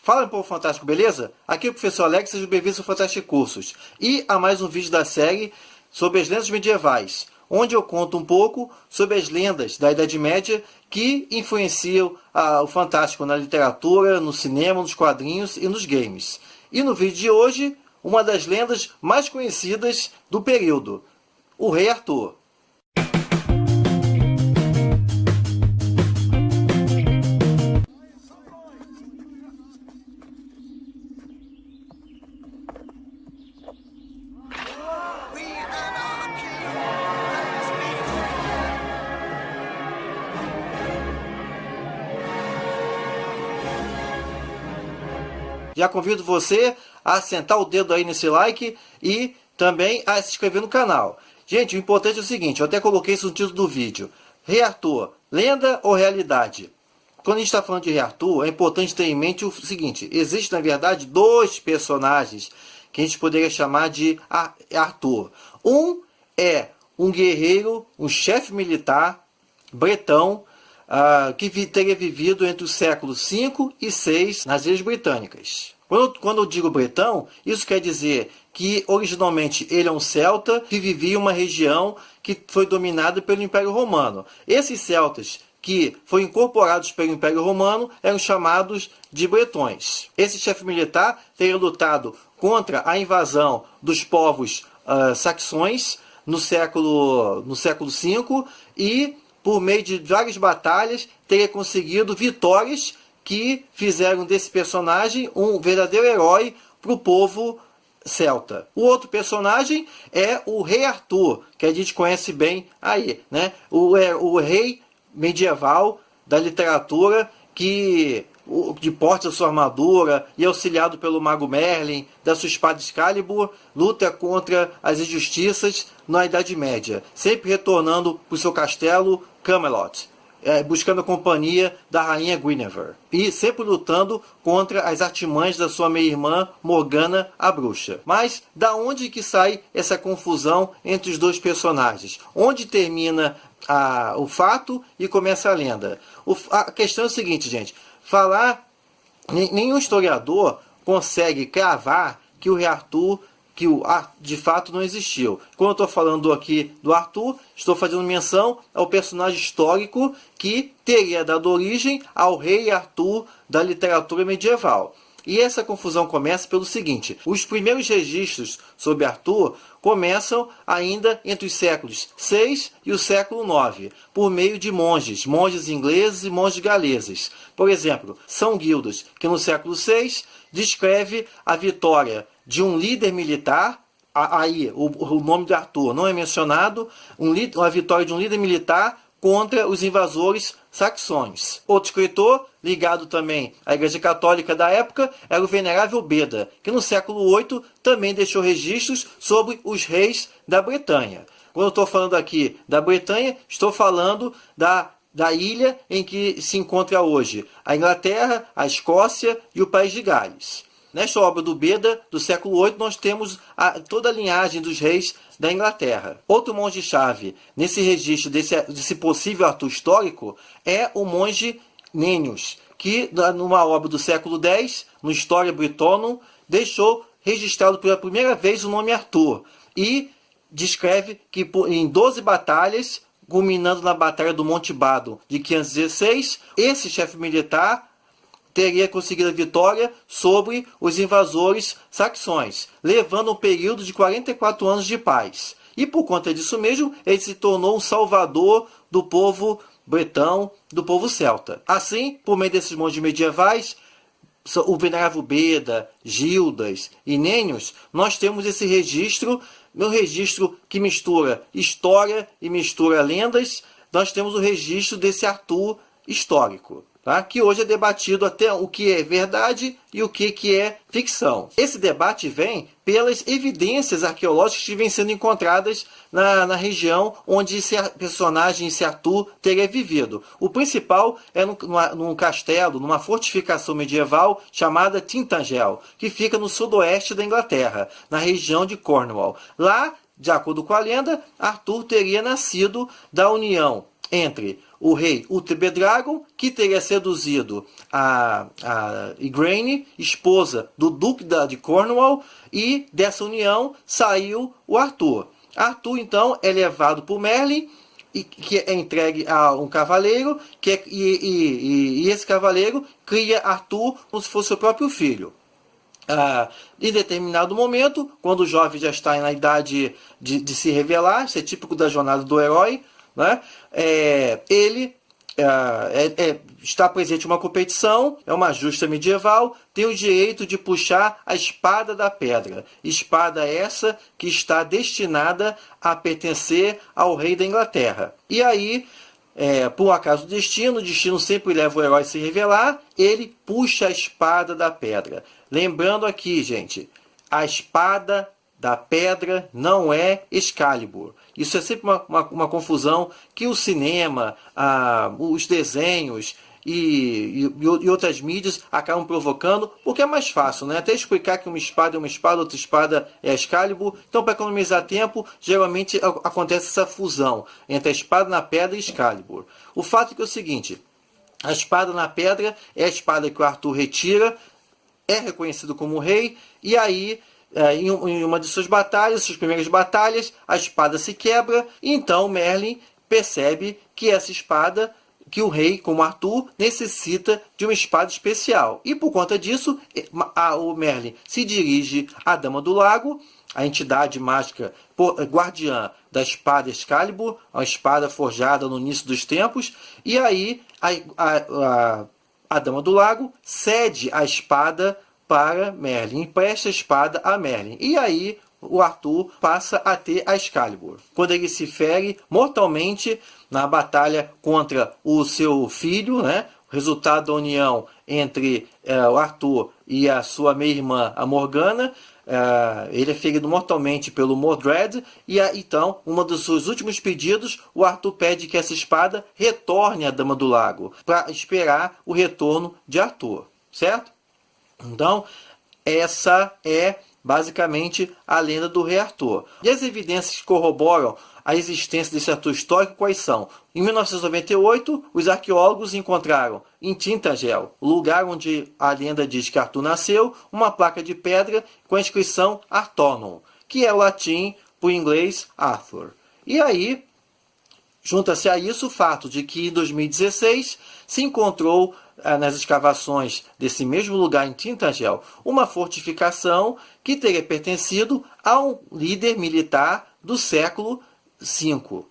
Fala, meu povo fantástico, beleza? Aqui é o professor Alex, sejam bem-vindos ao Fantástico Cursos. E a mais um vídeo da série sobre as lendas medievais, onde eu conto um pouco sobre as lendas da Idade Média que influenciam o fantástico na literatura, no cinema, nos quadrinhos e nos games. E no vídeo de hoje, uma das lendas mais conhecidas do período, o Rei Arthur. Já convido você a sentar o dedo aí nesse like e também a se inscrever no canal. Gente, o importante é o seguinte, eu até coloquei isso no título do vídeo. Rei Arthur, lenda ou realidade? Quando a gente está falando de Rei Arthur, é importante ter em mente o seguinte, existem na verdade dois personagens que a gente poderia chamar de Arthur. Um é um guerreiro, um chefe militar bretão, que teria vivido entre os séculos 5 e 6 nas Ilhas Britânicas. Quando eu digo bretão, isso quer dizer que originalmente ele é um celta que vivia em uma região que foi dominada pelo Império Romano. Esses celtas que foram incorporados pelo Império Romano eram chamados de bretões. Esse chefe militar teria lutado contra a invasão dos povos saxões no século V e por meio de várias batalhas, teria conseguido vitórias que fizeram desse personagem um verdadeiro herói para o povo celta. O outro personagem é o Rei Arthur, que a gente conhece bem aí, né? O rei medieval da literatura que porta sua armadura e auxiliado pelo mago Merlin, da sua espada Excalibur, luta contra as injustiças na Idade Média, sempre retornando para o seu castelo Camelot, buscando a companhia da rainha Guinevere, e sempre lutando contra as artimanhas da sua meia-irmã Morgana, a bruxa. Mas da onde que sai essa confusão entre os dois personagens? Onde termina o fato e começa a lenda? A questão é o seguinte, gente, nenhum historiador consegue cravar que o Rei Arthur de fato não existiu. Quando eu estou falando aqui do Arthur, estou fazendo menção ao personagem histórico que teria dado origem ao Rei Arthur da literatura medieval. E essa confusão começa pelo seguinte, os primeiros registros sobre Arthur começam ainda entre os séculos 6 e o século 9, por meio de monges ingleses e monges galeses. Por exemplo, São Gildas, que no século 6 descreve a vitória de um líder militar, aí o nome de Arthur não é mencionado, a vitória de um líder militar contra os invasores saxões. Outro escritor, ligado também à Igreja Católica da época, era o venerável Beda, que no século 8 também deixou registros sobre os reis da Bretanha. Quando eu estou falando aqui da Bretanha, estou falando da ilha em que se encontra hoje a Inglaterra, a Escócia e o País de Gales. Nesta obra do Beda, do século 8, nós temos toda a linhagem dos reis da Inglaterra. Outro monge-chave nesse registro desse possível Arthur histórico é o monge Nennius, que numa obra do século X, no Historia Brittonum, deixou registrado pela primeira vez o nome Arthur e descreve que em 12 batalhas, culminando na Batalha do Monte Badon de 516, esse chefe militar teria conseguido a vitória sobre os invasores saxões, levando um período de 44 anos de paz. E por conta disso mesmo, ele se tornou um salvador do povo bretão, do povo celta. Assim, por meio desses monges medievais, o venerável Beda, Gildas e Nennius, nós temos esse registro, um registro que mistura história e mistura lendas. Nós temos o registro desse Arthur histórico, tá? Que hoje é debatido até o que é verdade e o que é ficção. Esse debate vem pelas evidências arqueológicas que vêm sendo encontradas na região onde esse personagem, esse Arthur, teria vivido. O principal é num castelo, numa fortificação medieval chamada Tintagel, que fica no sudoeste da Inglaterra, na região de Cornwall. Lá, de acordo com a lenda, Arthur teria nascido da união entre o rei Uther Pendragon, que teria seduzido a Igraine, esposa do duque de Cornwall, e dessa união saiu o Arthur. Arthur, então, é levado por Merlin, que é entregue a um cavaleiro, e esse cavaleiro cria Arthur como se fosse o próprio filho. Em determinado momento, quando o jovem já está na idade de se revelar, isso é típico da jornada do herói, né? Ele está presente em uma competição, é uma justa medieval, tem o direito de puxar a espada da pedra. Espada essa que está destinada a pertencer ao rei da Inglaterra. E aí, por um acaso do destino, o destino sempre leva o herói a se revelar, ele puxa a espada da pedra. Lembrando aqui, gente, a espada da pedra não é Excalibur. Isso é sempre uma confusão que o cinema, os desenhos e outras mídias acabam provocando, porque é mais fácil, né? Até explicar que uma espada é uma espada, outra espada é Excalibur. Então, para economizar tempo, geralmente acontece essa fusão entre a espada na pedra e Excalibur. O fato é que é o seguinte, a espada na pedra é a espada que o Arthur retira, é reconhecido como rei, e aí, em uma de suas batalhas, suas primeiras batalhas, a espada se quebra, e então Merlin percebe que essa espada, que o rei, como Arthur, necessita de uma espada especial. E por conta disso, o Merlin se dirige à Dama do Lago, a entidade mágica guardiã da espada Excalibur, a espada forjada no início dos tempos, e aí a Dama do Lago cede a espada para Merlin, empresta a espada a Merlin. E aí o Arthur passa a ter a Excalibur. Quando ele se fere mortalmente na batalha contra o seu filho, né? O resultado da união entre o Arthur e a sua meia-irmã, a Morgana, ele é ferido mortalmente pelo Mordred, e então, um dos seus últimos pedidos, o Arthur pede que essa espada retorne à Dama do Lago, para esperar o retorno de Arthur, certo? Então, essa é basicamente a lenda do rei Arthur. E as evidências que corroboram a existência desse Arthur histórico quais são? Em 1998, os arqueólogos encontraram em Tintagel, o lugar onde a lenda diz que Arthur nasceu, uma placa de pedra com a inscrição Arthurnum, que é o latim para o inglês Arthur. E aí, junta-se a isso o fato de que em 2016 se encontrou nas escavações desse mesmo lugar em Tintagel uma fortificação que teria pertencido a um líder militar do século V,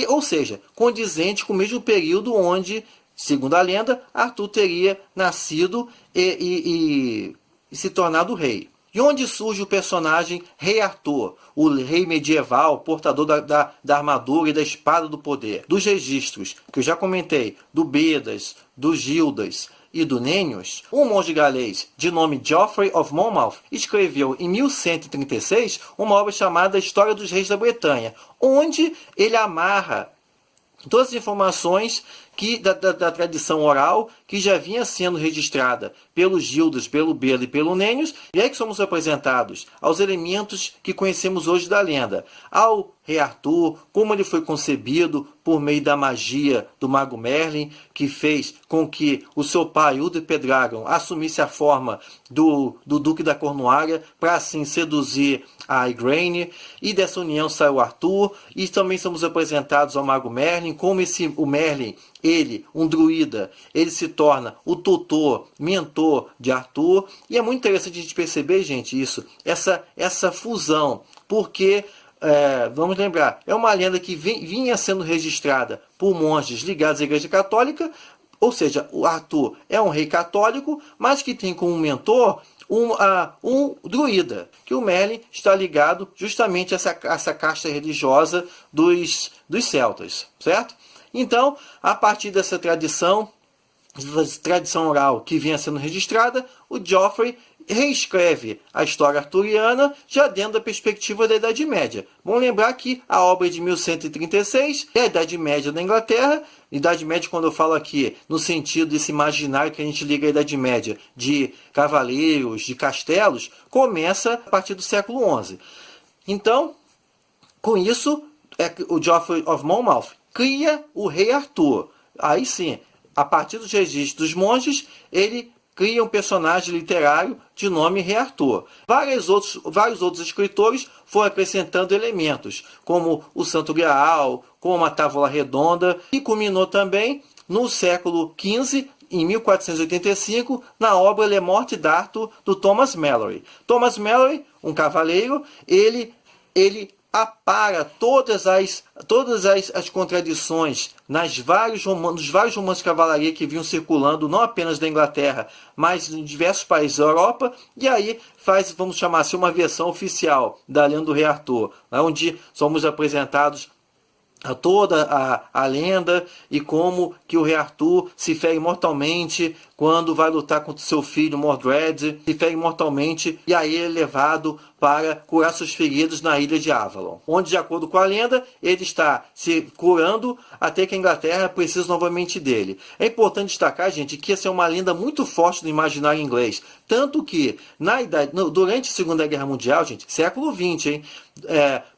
ou seja, condizente com o mesmo período onde, segundo a lenda, Arthur teria nascido e se tornado rei. E onde surge o personagem Rei Arthur, o rei medieval, portador da armadura e da espada do poder? Dos registros, que eu já comentei, do Bedas, do Gildas e do Nennius, um monge galês de nome Geoffrey of Monmouth escreveu em 1136 uma obra chamada História dos Reis da Bretanha, onde ele amarra todas as informações da tradição oral que já vinha sendo registrada pelo Gildas, pelo Beda e pelo Nennius, e aí que somos apresentados aos elementos que conhecemos hoje da lenda, ao rei Arthur, como ele foi concebido por meio da magia do mago Merlin, que fez com que o seu pai, Uther Pendragon, assumisse a forma do duque da Cornualha para assim seduzir a Igraine, e dessa união saiu Arthur, e também somos apresentados ao mago Merlin, como o Merlin, ele, um druida, ele se torna o tutor, mentor de Arthur, e é muito interessante a gente perceber, gente, essa fusão, porque, vamos lembrar, é uma lenda que vinha sendo registrada por monges ligados à Igreja Católica, ou seja, o Arthur é um rei católico, mas que tem como mentor um druida, que o Merlin está ligado justamente a essa casta religiosa dos celtas, certo? Então, a partir dessa tradição oral que vinha sendo registrada, o Geoffrey reescreve a história arturiana já dentro da perspectiva da Idade Média. Vamos lembrar que a obra é de 1136 é a Idade Média da Inglaterra. Idade Média, quando eu falo aqui, no sentido desse imaginário que a gente liga à Idade Média, de cavaleiros, de castelos, começa a partir do século XI. Então, com isso, o Geoffrey of Monmouth cria o rei Arthur. aí sim, a partir dos registros dos monges, ele cria um personagem literário de nome Rei Arthur. Vários outros escritores foram acrescentando elementos, como o Santo Graal, como a Távola Redonda, e culminou também no século XV, em 1485, na obra Le Morte d'Arthur, do Thomas Malory. Thomas Malory, um cavaleiro, ele apara todas as contradições nos vários romances de cavalaria que vinham circulando, não apenas da Inglaterra, mas em diversos países da Europa, e aí faz, vamos chamar assim, uma versão oficial da lenda do Rei Arthur, onde somos apresentados a toda a lenda e como que o Rei Arthur se fere mortalmente quando vai lutar contra seu filho Mordred, se fere mortalmente e aí ele é levado para curar suas feridas na ilha de Avalon, onde, de acordo com a lenda, ele está se curando até que a Inglaterra precisa novamente dele. É importante destacar, gente, que essa é uma lenda muito forte no imaginário inglês, tanto que durante a Segunda Guerra Mundial, gente, século XX, hein,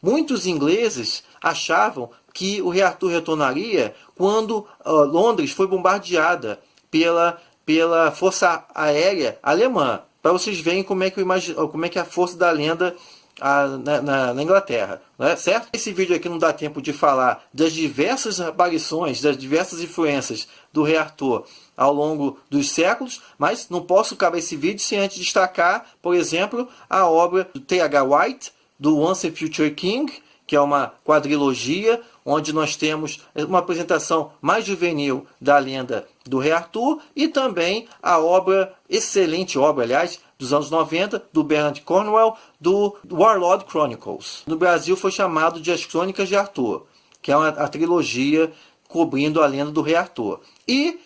muitos ingleses achavam que o Rei Arthur retornaria quando Londres foi bombardeada pela Força Aérea Alemã, para vocês verem como é que é a força da lenda na Inglaterra, né? Certo? Esse vídeo aqui não dá tempo de falar das diversas aparições, das diversas influências do Rei Arthur ao longo dos séculos, mas não posso acabar esse vídeo sem antes destacar, por exemplo, a obra do T.H. White, do Once a Future King, que é uma quadrilogia, onde nós temos uma apresentação mais juvenil da lenda do Rei Arthur e também a excelente obra, aliás, dos anos 90, do Bernard Cornwell, do Warlord Chronicles. No Brasil foi chamado de As Crônicas de Arthur, que é a trilogia cobrindo a lenda do Rei Arthur. E,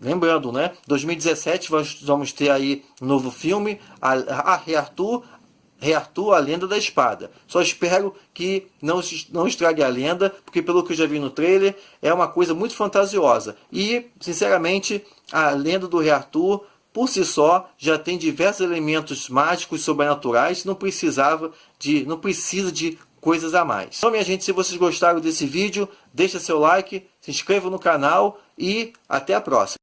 lembrando, né, 2017 vamos ter aí um novo filme, Rei Arthur, a Lenda da Espada. Só espero que não estrague a lenda, porque pelo que eu já vi no trailer, é uma coisa muito fantasiosa. E, sinceramente, a lenda do Rei Arthur, por si só, já tem diversos elementos mágicos, sobrenaturais, não precisa de coisas a mais. Então, minha gente, se vocês gostaram desse vídeo, deixa seu like, se inscreva no canal e até a próxima.